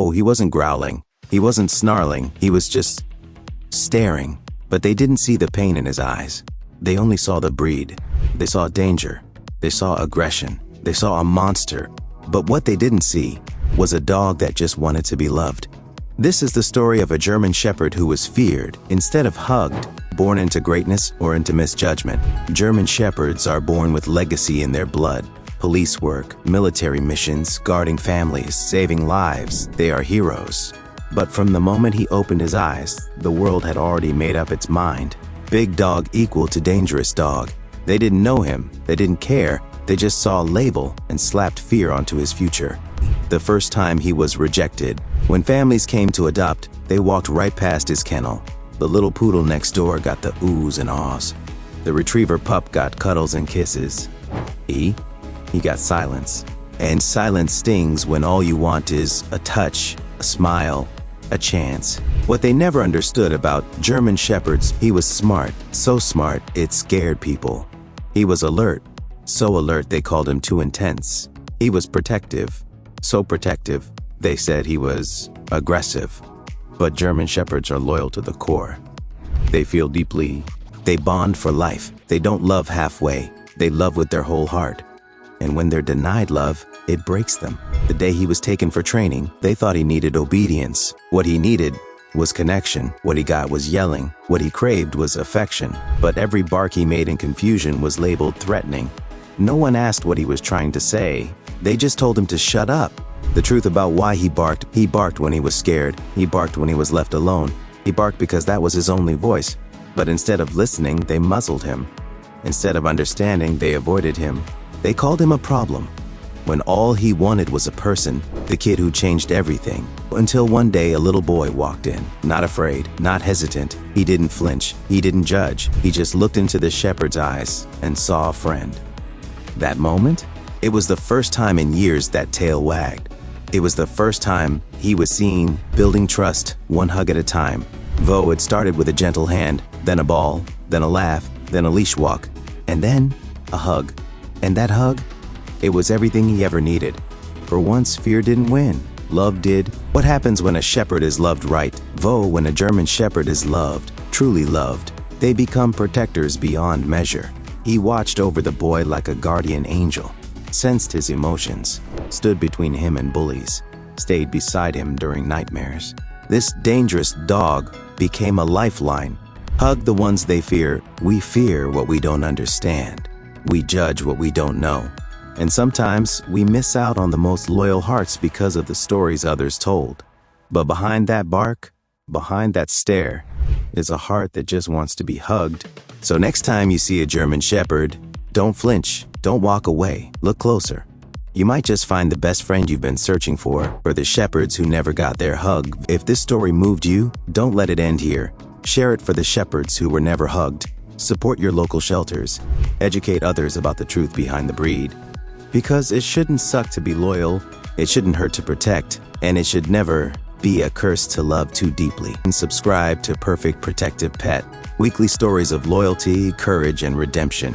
No, he wasn't growling. He wasn't snarling. He was just staring. But they didn't see the pain in his eyes. They only saw the breed. They saw danger. They saw aggression. They saw a monster. But what they didn't see was a dog that just wanted to be loved. This is the story of a German Shepherd who was feared instead of hugged, born into greatness or into misjudgment. German Shepherds are born with legacy in their blood. Police work, military missions, guarding families, saving lives. They are heroes. But from the moment he opened his eyes, the world had already made up its mind. Big dog equal to dangerous dog. They didn't know him. They didn't care. They just saw a label and slapped fear onto his future. The first time he was rejected. When families came to adopt, they walked right past his kennel. The little poodle next door got the oohs and ahs. The retriever pup got cuddles and kisses. He got silence. And silence stings when all you want is a touch, a smile, a chance. What they never understood about German Shepherds, he was smart, so smart it scared people. He was alert, so alert they called him too intense. He was protective, so protective they said he was aggressive. But German Shepherds are loyal to the core. They feel deeply. They bond for life. They don't love halfway. They love with their whole heart. And when they're denied love, it breaks them. The day he was taken for training, they thought he needed obedience. What he needed was connection. What he got was yelling. What he craved was affection. But every bark he made in confusion was labeled threatening. No one asked what he was trying to say. They just told him to shut up. The truth about why he barked when he was scared. He barked when he was left alone. He barked because that was his only voice. But instead of listening, they muzzled him. Instead of understanding, they avoided him. They called him a problem, when all he wanted was a person, the kid who changed everything. Until one day a little boy walked in, not afraid, not hesitant. He didn't flinch, he didn't judge. He just looked into the shepherd's eyes and saw a friend. That moment, it was the first time in years that tail wagged. It was the first time he was seen building trust, one hug at a time. Vo had started with a gentle hand, then a ball, then a laugh, then a leash walk, and then a hug. And that hug, it was everything he ever needed. For once, fear didn't win. Love did. What happens when a shepherd is loved right? Vo, when a German Shepherd is loved, truly loved, they become protectors beyond measure. He watched over the boy like a guardian angel, sensed his emotions, stood between him and bullies, stayed beside him during nightmares. This dangerous dog became a lifeline. Hug the ones they fear. We fear what we don't understand. We judge what we don't know. And sometimes we miss out on the most loyal hearts because of the stories others told. But behind that bark, behind that stare, is a heart that just wants to be hugged. So next time you see a German Shepherd, don't flinch, don't walk away, look closer. You might just find the best friend you've been searching for the shepherds who never got their hug. If this story moved you, don't let it end here. Share it for the shepherds who were never hugged. Support your local shelters. Educate others about the truth behind the breed. Because it shouldn't suck to be loyal, it shouldn't hurt to protect, and it should never be a curse to love too deeply. And subscribe to Perfect Protective Pet. Weekly stories of loyalty, courage, and redemption.